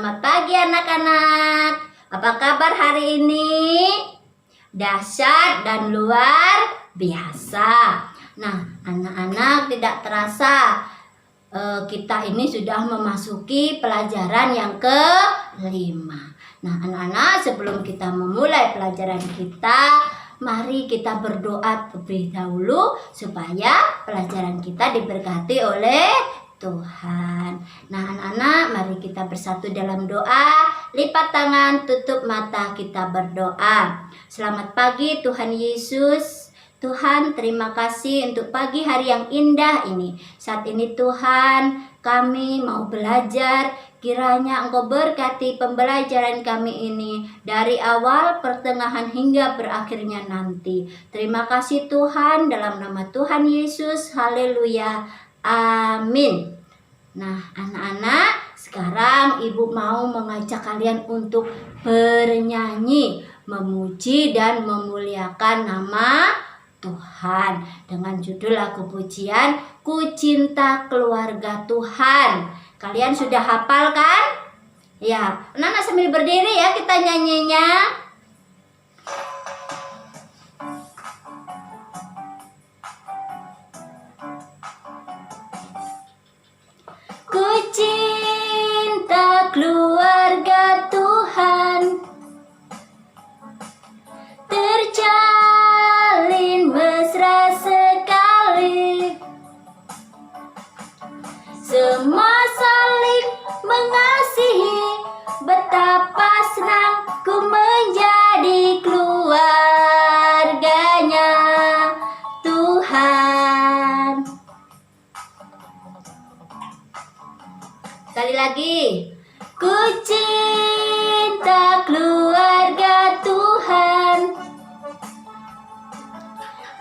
Selamat pagi anak-anak. Apa kabar hari ini? Dahsyat dan luar biasa. Nah, anak-anak, tidak terasa kita ini sudah memasuki pelajaran yang ke-5. Nah, anak-anak, sebelum kita memulai pelajaran kita, mari kita berdoa terlebih dahulu supaya pelajaran kita diberkati oleh Tuhan. Nah, anak-anak, mari kita bersatu dalam doa. Lipat tangan, tutup mata, kita berdoa. Selamat pagi Tuhan Yesus. Tuhan, terima kasih untuk pagi hari yang indah ini. Saat ini Tuhan, kami mau belajar. Kiranya Engkau berkati pembelajaran kami ini dari awal, pertengahan hingga berakhirnya nanti. Terima kasih Tuhan, dalam nama Tuhan Yesus. Haleluya. Amin. Nah, anak-anak, sekarang Ibu mau mengajak kalian untuk bernyanyi, memuji dan memuliakan nama Tuhan dengan judul lagu pujian Ku Cinta Keluarga Tuhan. Kalian sudah hafal kan? Ya, anak-anak sambil berdiri ya kita nyanyinya. Ku cinta keluarga Tuhan, terjalin mesra sekali, semua saling mengasihi, betapa senang ku menjadi keluarganya Tuhan. Sekali lagi. Ku cinta keluarga Tuhan,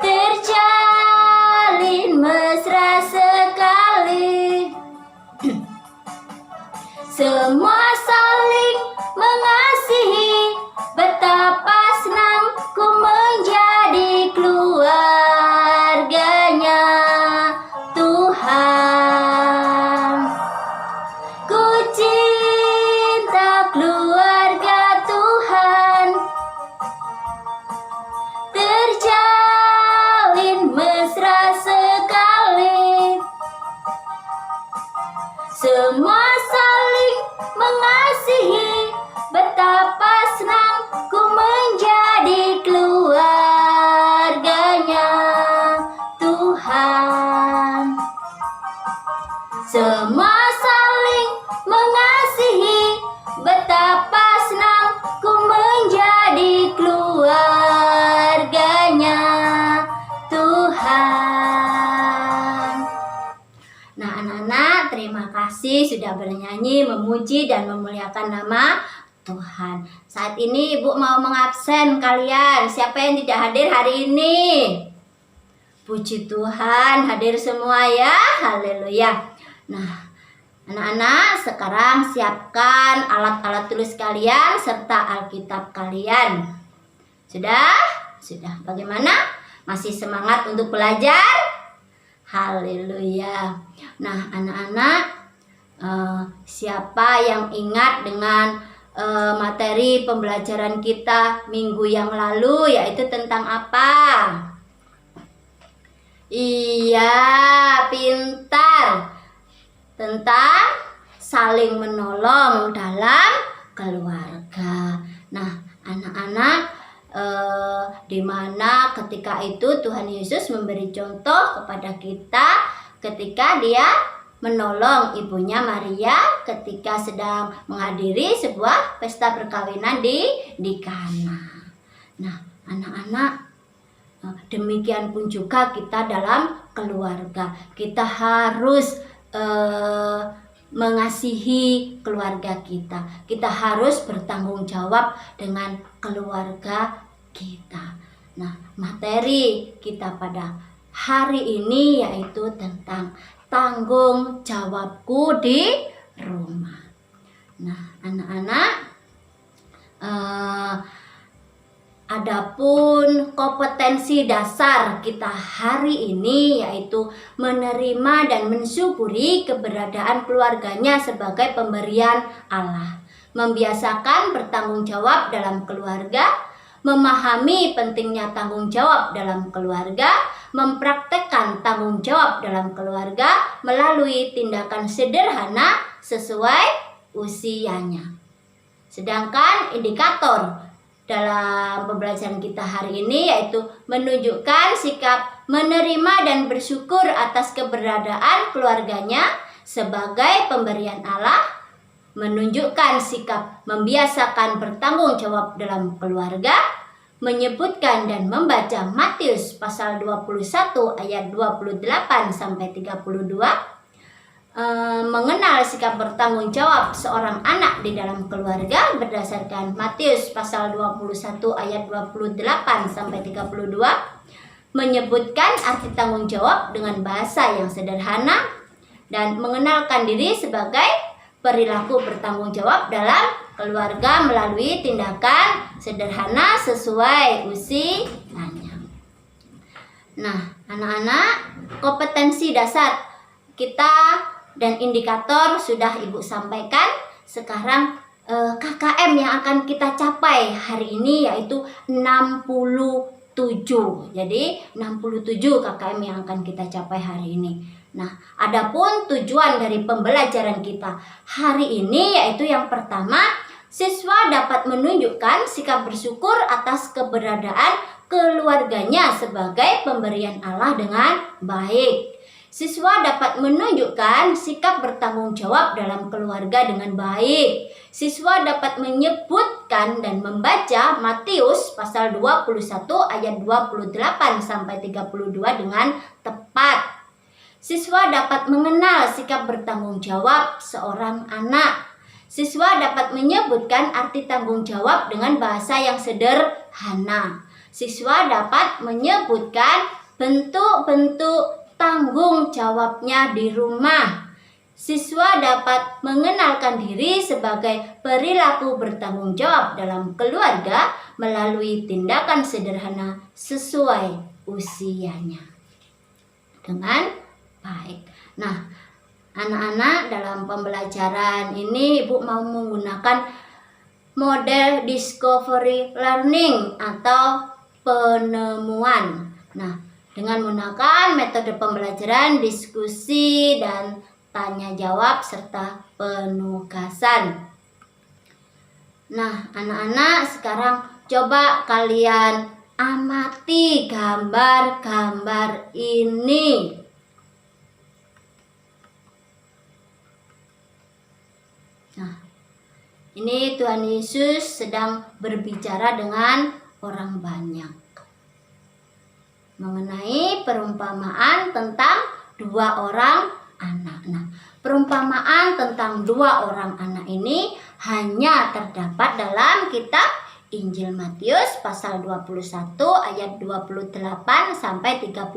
terjalin mesra sekali, semua saling mengasihi, betapa senang ku menjadi keluarganya Tuhan. Ku cinta keluarga Tuhan, terjalin mesra sekali, semua saling mengasihi, betapa senang ku menjadi keluarganya Tuhan. Semua saling mengasihi, betapa senang ku menjadi keluarganya Tuhan. Nah, anak-anak, terima kasih sudah bernyanyi, memuji dan memuliakan nama Tuhan. Saat ini Ibu mau mengabsen kalian. Siapa yang tidak hadir hari ini? Puji Tuhan, hadir semua ya. Haleluya. Nah, anak-anak, sekarang siapkan alat-alat tulis kalian serta Alkitab kalian. Sudah? Sudah. Bagaimana? Masih semangat untuk belajar? Haleluya. Nah, anak-anak, siapa yang ingat dengan materi pembelajaran kita minggu yang lalu, yaitu tentang apa? Iya, pintar. Tentang saling menolong dalam keluarga. Nah, anak-anak, di mana ketika itu Tuhan Yesus memberi contoh kepada kita ketika Dia menolong ibunya Maria ketika sedang menghadiri sebuah pesta perkawinan di Kana. Nah, anak-anak, demikian pun juga kita dalam keluarga. Kita harus mengasihi keluarga kita. Kita harus bertanggung jawab dengan keluarga kita. Nah, materi kita pada hari ini yaitu tentang tanggung jawabku di rumah. Nah, anak-anak, adapun kompetensi dasar kita hari ini yaitu menerima dan mensyukuri keberadaan keluarganya sebagai pemberian Allah. membiasakan bertanggung jawab dalam keluarga, memahami pentingnya tanggung jawab dalam keluarga, mempraktekkan tanggung jawab dalam keluarga melalui tindakan sederhana sesuai usianya. Sedangkan indikator dalam pembelajaran kita hari ini yaitu menunjukkan sikap menerima dan bersyukur atas keberadaan keluarganya sebagai pemberian Allah, menunjukkan sikap membiasakan bertanggung jawab dalam keluarga, menyebutkan dan membaca Matius pasal 21 ayat 28 sampai 32, mengenal sikap bertanggung jawab seorang anak di dalam keluarga berdasarkan Matius pasal 21 ayat 28 sampai 32, menyebutkan arti tanggung jawab dengan bahasa yang sederhana dan mengenalkan diri sebagai perilaku bertanggung jawab dalam keluarga melalui tindakan sederhana sesuai usianya. Nah, anak-anak, kompetensi dasar kita dan indikator sudah Ibu sampaikan. Sekarang KKM yang akan kita capai hari ini yaitu 67. Jadi 67 KKM yang akan kita capai hari ini. Nah, adapun tujuan dari pembelajaran kita hari ini yaitu yang pertama, siswa dapat menunjukkan sikap bersyukur atas keberadaan keluarganya sebagai pemberian Allah dengan baik. Siswa dapat menunjukkan sikap bertanggung jawab dalam keluarga dengan baik. Siswa dapat menyebutkan dan membaca Matius pasal 21 ayat 28 sampai 32 dengan tepat. Siswa dapat mengenal sikap bertanggung jawab seorang anak. Siswa dapat menyebutkan arti tanggung jawab dengan bahasa yang sederhana. Siswa dapat menyebutkan bentuk-bentuk tanggung jawabnya di rumah. Siswa dapat mengenalkan diri sebagai perilaku bertanggung jawab dalam keluarga melalui tindakan sederhana sesuai usianya dengan baik. Nah, anak-anak, dalam pembelajaran ini Ibu mau menggunakan model discovery learning atau penemuan. Nah, dengan menggunakan metode pembelajaran diskusi dan tanya jawab serta penugasan. Nah, anak-anak, sekarang coba kalian amati gambar-gambar ini. Nah, ini Tuhan Yesus sedang berbicara dengan orang banyak mengenai perumpamaan tentang dua orang anak. Nah, perumpamaan tentang dua orang anak ini hanya terdapat dalam kitab Injil Matius pasal 21 ayat 28 sampai 32.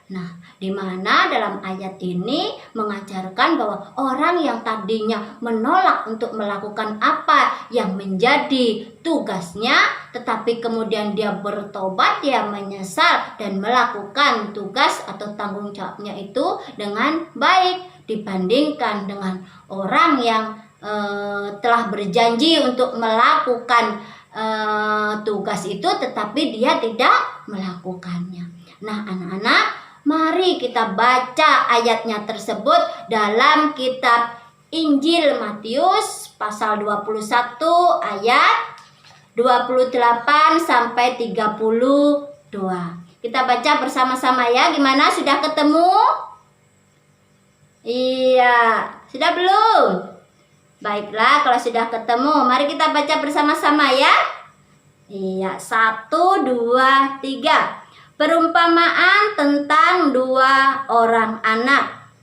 Nah, di mana dalam ayat ini mengajarkan bahwa orang yang tadinya menolak untuk melakukan apa yang menjadi tugasnya, tetapi kemudian dia bertobat, dia menyesal dan melakukan tugas atau tanggung jawabnya itu dengan baik dibandingkan dengan orang yang telah berjanji untuk melakukan tugas itu tetapi dia tidak melakukannya. Nah, anak-anak, mari kita baca ayatnya tersebut dalam kitab Injil Matius pasal 21 ayat 28 sampai 32. Kita baca bersama-sama ya. Gimana? Sudah ketemu? Iya, sudah belum? Baiklah, kalau sudah ketemu, mari kita baca bersama-sama ya. Iya, 1, 2, 3. Perumpamaan tentang dua orang anak.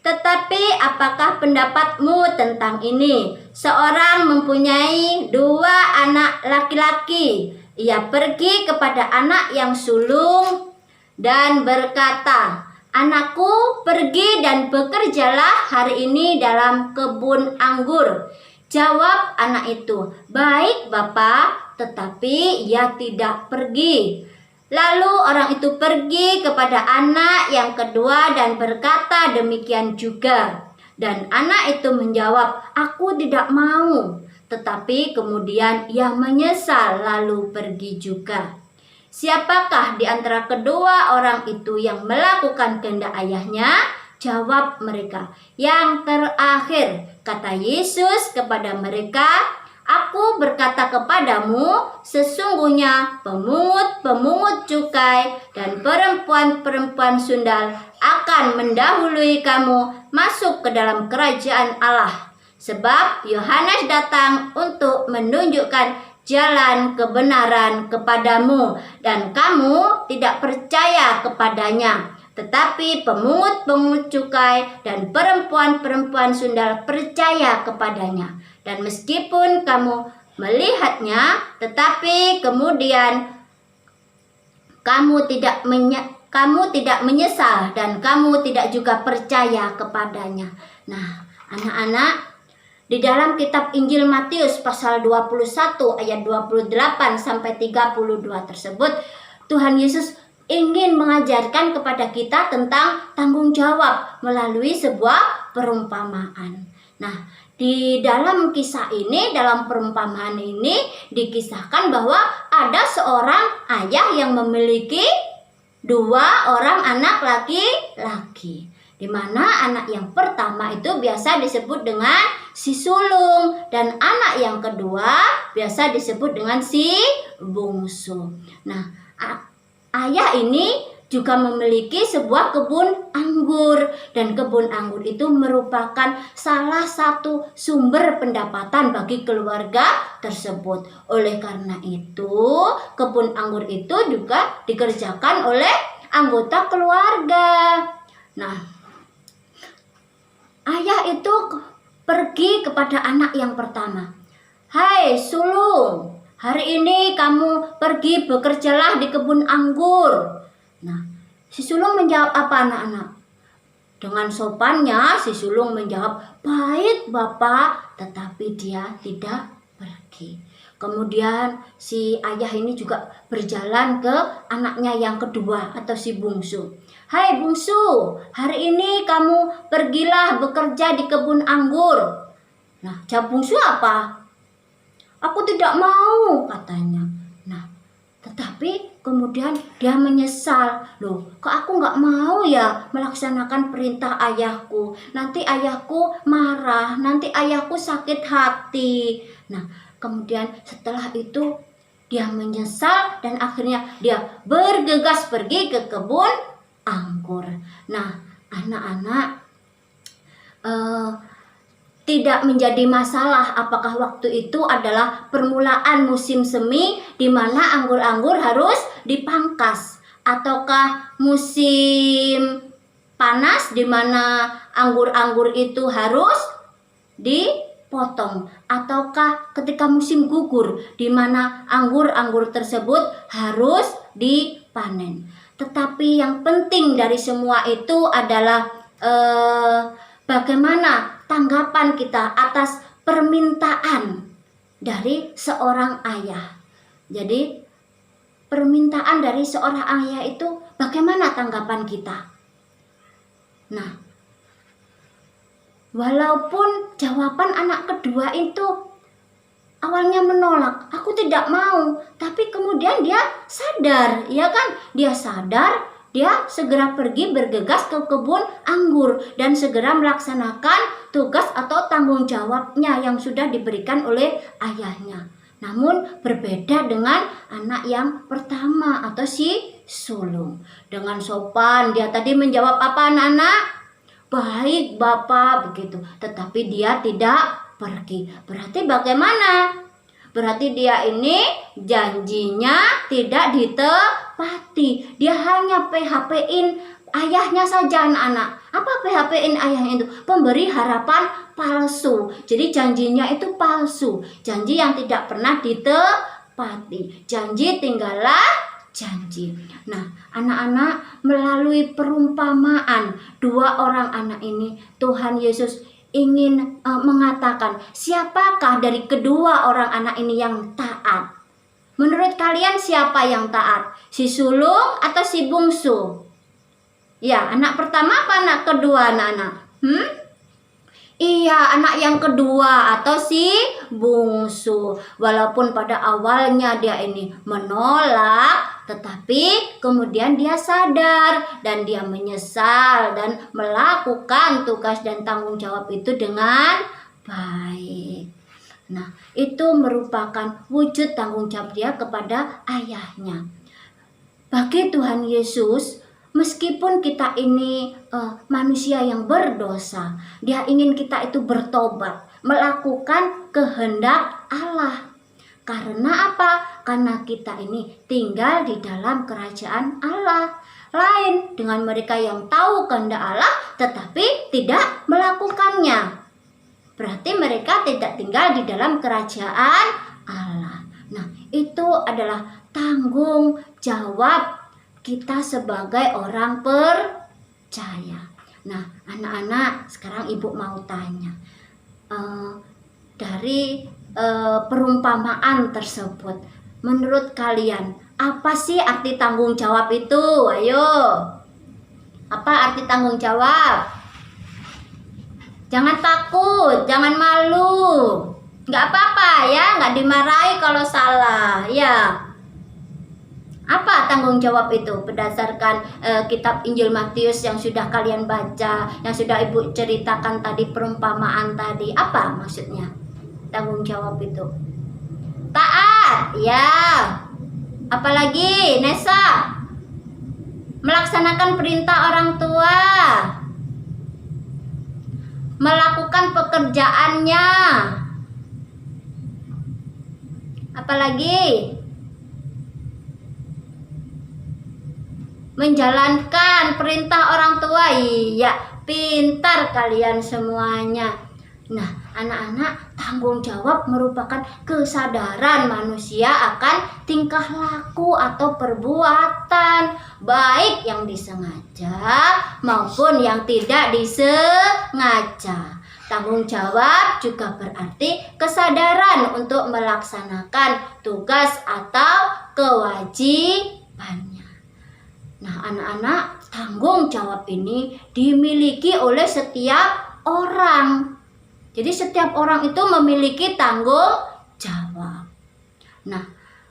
Tetapi apakah pendapatmu tentang ini? Seorang mempunyai dua anak laki-laki. Ia pergi kepada anak yang sulung dan berkata, "Anakku, pergi dan bekerjalah hari ini dalam kebun anggur." Jawab anak itu, "Baik, Bapa," tetapi ia tidak pergi. Lalu orang itu pergi kepada anak yang kedua dan berkata demikian juga. Dan anak itu menjawab, "Aku tidak mau." Tetapi kemudian ia menyesal lalu pergi juga. Siapakah di antara kedua orang itu yang melakukan kehendak ayahnya? Jawab mereka, "Yang terakhir." Kata Yesus kepada mereka, "Aku berkata kepadamu, sesungguhnya pemungut-pemungut cukai dan perempuan-perempuan sundal akan mendahului kamu masuk ke dalam kerajaan Allah. Sebab Yohanes datang untuk menunjukkan jalan kebenaran kepadamu, dan kamu tidak percaya kepadanya. Tetapi pemungut-pemungut cukai dan perempuan-perempuan sundal percaya kepadanya. Dan meskipun kamu melihatnya, tetapi kemudian kamu tidak menyesal dan kamu tidak juga percaya kepadanya." Nah, anak-anak, di dalam kitab Injil Matius pasal 21 ayat 28 sampai 32 tersebut, Tuhan Yesus ingin mengajarkan kepada kita tentang tanggung jawab melalui sebuah perumpamaan. Nah, di dalam kisah ini, dalam perumpamaan ini dikisahkan bahwa ada seorang ayah yang memiliki 2 orang anak laki-laki, di mana anak yang pertama itu biasa disebut dengan si sulung dan anak yang kedua biasa disebut dengan si bungsu. Nah, ayah ini juga memiliki sebuah kebun anggur, dan kebun anggur itu merupakan salah satu sumber pendapatan bagi keluarga tersebut. Oleh karena itu, kebun anggur itu juga dikerjakan oleh anggota keluarga. Nah, ayah itu pergi kepada anak yang pertama. "Hai sulung, hari ini kamu pergi bekerjalah di kebun anggur." Nah, si sulung menjawab apa, anak-anak? Dengan sopannya si sulung menjawab, "Baik Bapak," tetapi dia tidak pergi. Kemudian si ayah ini juga berjalan ke anaknya yang kedua atau si bungsu. "Hai bungsu, hari ini kamu pergilah bekerja di kebun anggur." Nah, jawab bungsu apa? "Aku tidak mau," katanya. Nah, tetapi kemudian dia menyesal. "Loh, kok aku nggak mau ya melaksanakan perintah ayahku? Nanti ayahku marah, nanti ayahku sakit hati." Nah, kemudian setelah itu dia menyesal dan akhirnya dia bergegas pergi ke kebun anggur. Nah, anak-anak, tidak menjadi masalah apakah waktu itu adalah permulaan musim semi di mana anggur-anggur harus dipangkas, ataukah musim panas di mana anggur-anggur itu harus dipotong, ataukah ketika musim gugur di mana anggur-anggur tersebut harus dipanen. Tetapi yang penting dari semua itu adalah bagaimana tanggapan kita atas permintaan dari seorang ayah. Jadi permintaan dari seorang ayah itu bagaimana tanggapan kita? Nah, walaupun jawaban anak kedua itu awalnya menolak, "Aku tidak mau," tapi kemudian dia sadar, ya kan? Dia sadar, dia segera pergi bergegas ke kebun anggur dan segera melaksanakan tugas atau tanggung jawabnya yang sudah diberikan oleh ayahnya. Namun berbeda dengan anak yang pertama atau si sulung. Dengan sopan dia tadi menjawab apa, anak-anak? "Baik Bapak," begitu. Tetapi dia tidak pergi. Berarti bagaimana? Berarti dia ini janjinya tidak ditepati. Dia hanya PHP-in ayahnya saja, anak-anak. Apa PHP-in ayahnya itu? Pemberi harapan palsu. Jadi janjinya itu palsu. Janji yang tidak pernah ditepati. Janji tinggallah janji. Nah, anak-anak, melalui perumpamaan 2 orang anak ini, Tuhan Yesus ingin mengatakan siapakah dari kedua orang anak ini yang taat. Menurut kalian siapa yang taat? Si sulung atau si bungsu? Ya, anak pertama apa anak kedua, anak-anak? Iya, anak yang kedua atau si bungsu. Walaupun pada awalnya dia ini menolak, tetapi kemudian dia sadar dan dia menyesal dan melakukan tugas dan tanggung jawab itu dengan baik. Nah, itu merupakan wujud tanggung jawab dia kepada ayahnya. Bagi Tuhan Yesus, meskipun kita ini manusia yang berdosa, Dia ingin kita itu bertobat, melakukan kehendak Allah. Karena apa? Karena kita ini tinggal di dalam kerajaan Allah. Lain dengan mereka yang tahu kehendak Allah tetapi tidak melakukannya. Berarti mereka tidak tinggal di dalam kerajaan Allah. Nah, itu adalah tanggung jawab kita sebagai orang percaya. Nah, anak-anak, sekarang ibu mau tanya, dari perumpamaan tersebut, menurut kalian apa sih arti tanggung jawab itu? Ayo, apa arti tanggung jawab? Jangan takut, jangan malu, nggak apa-apa ya, nggak dimarahi kalau salah ya. Apa tanggung jawab itu berdasarkan kitab Injil Matius yang sudah kalian baca, yang sudah ibu ceritakan tadi, perumpamaan tadi, apa maksudnya tanggung jawab itu? Taat ya. Apalagi Nesa, melaksanakan perintah orang tua, melakukan pekerjaannya. Apalagi menjalankan perintah orang tua. Iya, pintar kalian semuanya. Nah, anak-anak, tanggung jawab merupakan kesadaran manusia akan tingkah laku atau perbuatan, baik yang disengaja maupun yang tidak disengaja. Tanggung jawab juga berarti kesadaran untuk melaksanakan tugas atau kewajibannya. Nah, anak-anak, tanggung jawab ini dimiliki oleh setiap orang. Jadi setiap orang itu memiliki tanggung jawab. Nah,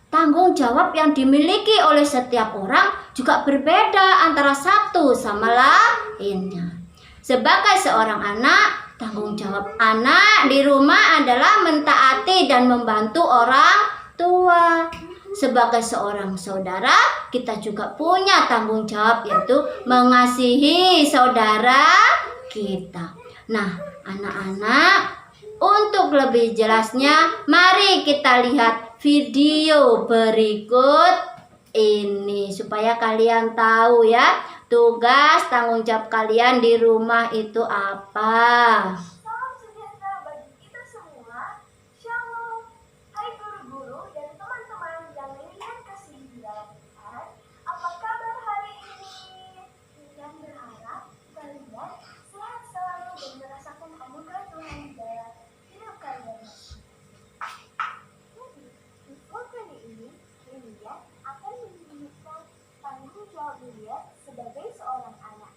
tanggung jawab yang dimiliki oleh setiap orang juga berbeda antara satu sama lainnya. Sebagai seorang anak, tanggung jawab anak di rumah adalah mentaati dan membantu orang tua. Sebagai seorang saudara, kita juga punya tanggung jawab, yaitu mengasihi saudara kita. Nah, anak-anak, untuk lebih jelasnya, mari kita lihat video berikut ini supaya kalian tahu ya, tugas tanggung jawab kalian di rumah itu apa. Salam sejahtera bagi kita semua. Shalom. Hai guru-guru dan teman-teman yang melihat kasih di dalam Tuhan. Apa kabar hari ini? Tuhan berharap kalian sehat selalu dan merasakan anugerah Tuhan di dalam hidup kalian. Jadi, info kali ini, Lilia akan menunjukkan tanggung jawab Lilia sebagai seorang anak.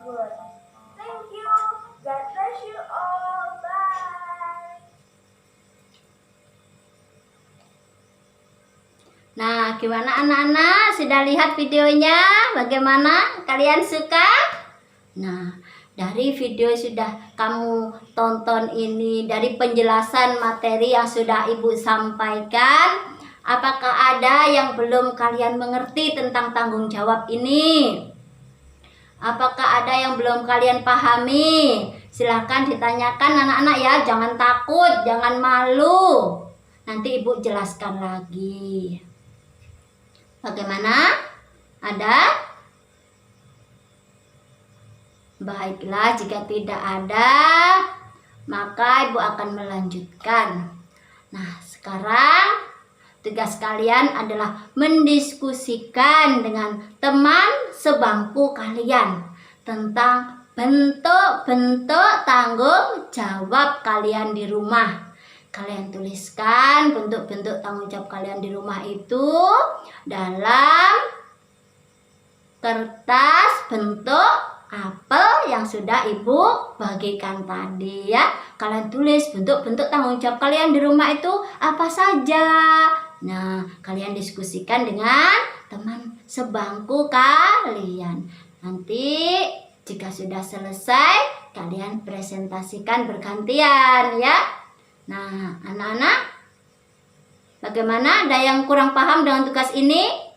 good. Thank you. God bless you all. Bye. Nah, gimana anak-anak? Sudah lihat videonya? Bagaimana? Kalian suka? Nah, dari video sudah kamu tonton ini, dari penjelasan materi yang sudah Ibu sampaikan, apakah ada yang belum kalian mengerti tentang tanggung jawab ini? Apakah ada yang belum kalian pahami? Silahkan ditanyakan anak-anak ya, jangan takut, jangan malu. Nanti Ibu jelaskan lagi. Bagaimana? Ada? Baiklah, jika tidak ada, maka Ibu akan melanjutkan. Nah, sekarang tugas kalian adalah mendiskusikan dengan teman sebangku kalian tentang bentuk-bentuk tanggung jawab kalian di rumah. Kalian tuliskan bentuk-bentuk tanggung jawab kalian di rumah itu dalam kertas bentuk apel yang sudah Ibu bagikan tadi ya. Kalian tulis bentuk-bentuk tanggung jawab kalian di rumah itu apa saja. Nah, kalian diskusikan dengan teman sebangku kalian. Nanti jika sudah selesai, kalian presentasikan bergantian ya. Nah, anak-anak, bagaimana? Ada yang kurang paham dengan tugas ini?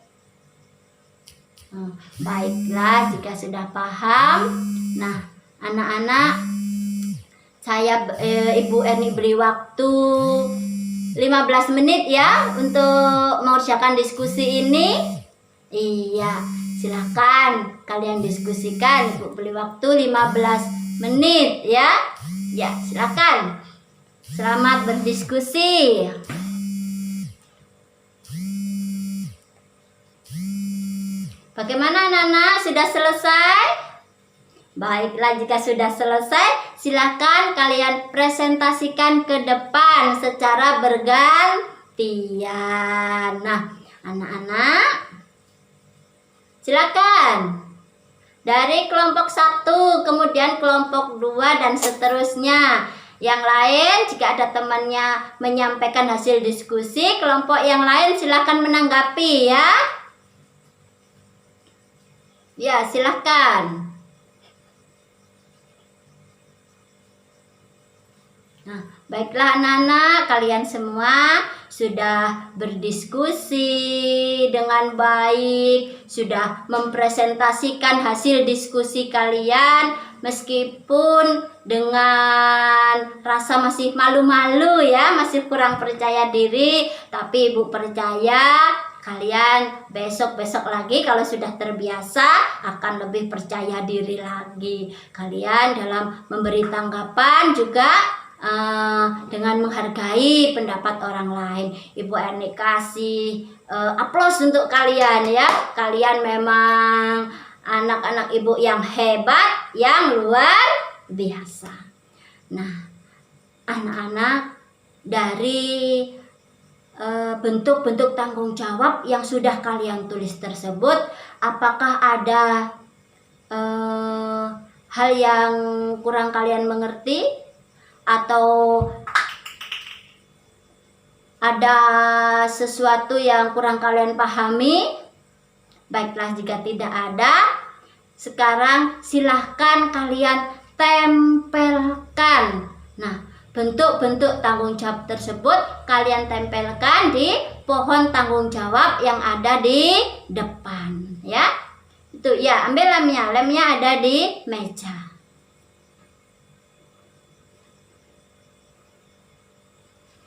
Baiklah, jika sudah paham. Nah, anak-anak, Ibu Erni beri waktu 15 menit ya untuk mengerjakan diskusi ini. Iya, silakan kalian diskusikan. Ibu beri waktu 15 menit ya. Ya, silakan. Selamat berdiskusi. Bagaimana anak-anak? Sudah selesai? Baiklah, jika sudah selesai, silakan kalian presentasikan ke depan secara bergantian. Nah, anak-anak, silakan. Dari kelompok 1, kemudian kelompok 2 dan seterusnya. Yang lain, jika ada temannya menyampaikan hasil diskusi, kelompok yang lain silakan menanggapi ya. Ya, silahkan. Nah, baiklah anak-anak, kalian semua sudah berdiskusi dengan baik, sudah mempresentasikan hasil diskusi kalian, meskipun dengan rasa masih malu-malu ya, masih kurang percaya diri, tapi Ibu percaya kalian besok-besok lagi kalau sudah terbiasa akan lebih percaya diri lagi. Kalian dalam memberi tanggapan juga dengan menghargai pendapat orang lain. Ibu Erni kasih aplaus untuk kalian ya. Kalian memang anak-anak Ibu yang hebat, yang luar biasa. Nah, anak-anak, dari bentuk-bentuk tanggung jawab yang sudah kalian tulis tersebut, apakah ada hal yang kurang kalian mengerti atau ada sesuatu yang kurang kalian pahami? Baiklah, jika tidak ada, sekarang silahkan kalian tempelkan. Nah, bentuk-bentuk tanggung jawab tersebut kalian tempelkan di pohon tanggung jawab yang ada di depan ya. Itu ya, ambil lemnya. Lemnya ada di meja.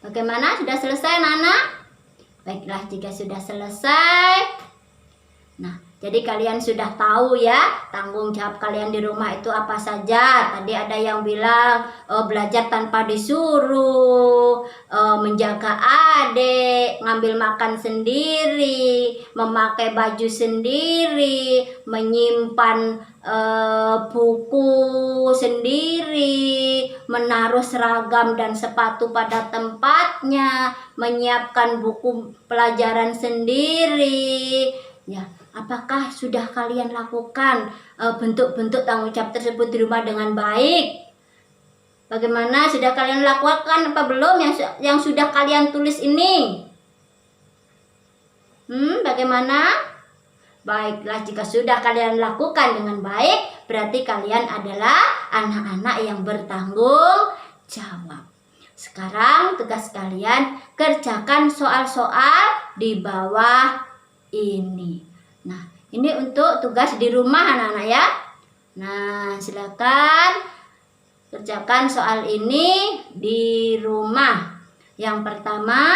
Bagaimana? Sudah selesai anak-anak? Baiklah, jika sudah selesai, nah, jadi kalian sudah tahu ya tanggung jawab kalian di rumah itu apa saja. Tadi ada yang bilang belajar tanpa disuruh, menjaga adik, ngambil makan sendiri, memakai baju sendiri, menyimpan buku sendiri, menaruh seragam dan sepatu pada tempatnya, menyiapkan buku pelajaran sendiri. Ya, apakah sudah kalian lakukan bentuk-bentuk tanggung jawab tersebut di rumah dengan baik? Bagaimana, sudah kalian lakukan apa belum yang sudah kalian tulis ini? Bagaimana? Baiklah, jika sudah kalian lakukan dengan baik, berarti kalian adalah anak-anak yang bertanggung jawab. Sekarang tugas kalian kerjakan soal-soal di bawah ini. Nah, ini untuk tugas di rumah anak-anak ya. Nah, silakan kerjakan soal ini di rumah. Yang pertama,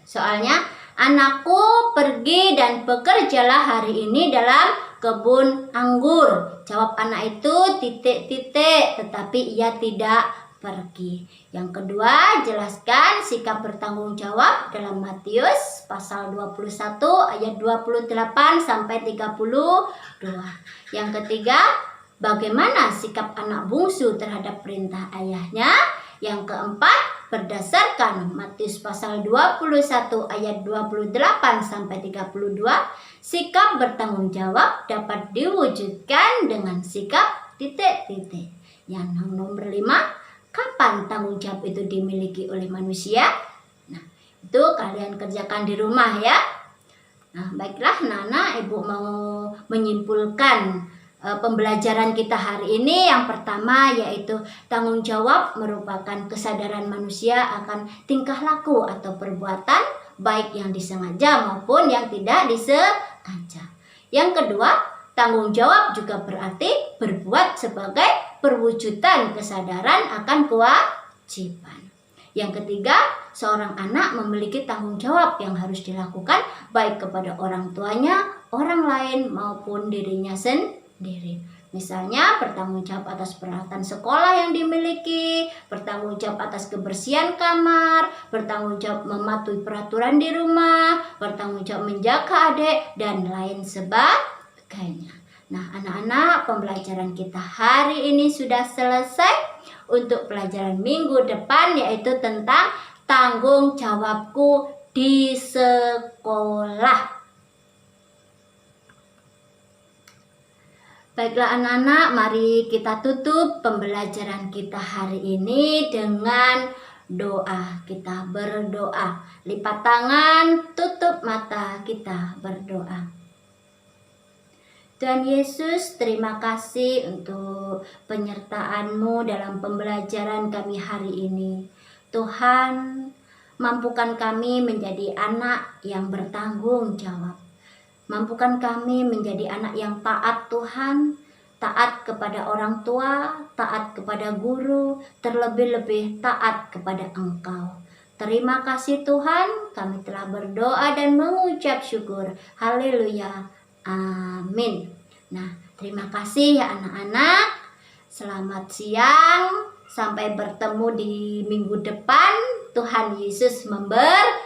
soalnya, anakku pergi dan bekerjalah hari ini dalam kebun anggur. Jawab anak itu ... tetapi ia tidak pergi. Yang kedua, jelaskan sikap bertanggung jawab dalam Matius pasal 21 ayat 28 sampai 32. Yang ketiga, bagaimana sikap anak bungsu terhadap perintah ayahnya? Yang keempat, berdasarkan Matius pasal 21 ayat 28 sampai 32, sikap bertanggung jawab dapat diwujudkan dengan sikap ... Yang nomor 5, kapan tanggung jawab itu dimiliki oleh manusia? Nah, itu kalian kerjakan di rumah ya. Nah, baiklah Nana, Ibu mau menyimpulkan pembelajaran kita hari ini. Yang pertama yaitu tanggung jawab merupakan kesadaran manusia akan tingkah laku atau perbuatan baik yang disengaja maupun yang tidak disengaja. Yang kedua, tanggung jawab juga berarti berbuat sebagai perwujudan kesadaran akan kewajiban. Yang ketiga, seorang anak memiliki tanggung jawab yang harus dilakukan baik kepada orang tuanya, orang lain maupun dirinya sendiri. Misalnya bertanggung jawab atas peralatan sekolah yang dimiliki, bertanggung jawab atas kebersihan kamar, bertanggung jawab mematuhi peraturan di rumah, bertanggung jawab menjaga adik, dan lain sebagainya. Nah, anak-anak, pembelajaran kita hari ini sudah selesai. Untuk pelajaran minggu depan yaitu tentang tanggung jawabku di sekolah. Baiklah anak-anak, mari kita tutup pembelajaran kita hari ini dengan doa. Kita berdoa. Lipat tangan, tutup mata, kita berdoa. Tuhan Yesus, terima kasih untuk penyertaan-Mu dalam pembelajaran kami hari ini. Tuhan, mampukan kami menjadi anak yang bertanggung jawab. Mampukan kami menjadi anak yang taat Tuhan, taat kepada orang tua, taat kepada guru, terlebih-lebih taat kepada Engkau. Terima kasih Tuhan, kami telah berdoa dan mengucap syukur. Haleluya. Amin. Nah, terima kasih ya anak-anak. Selamat siang. Sampai bertemu di minggu depan. Tuhan Yesus memberkati.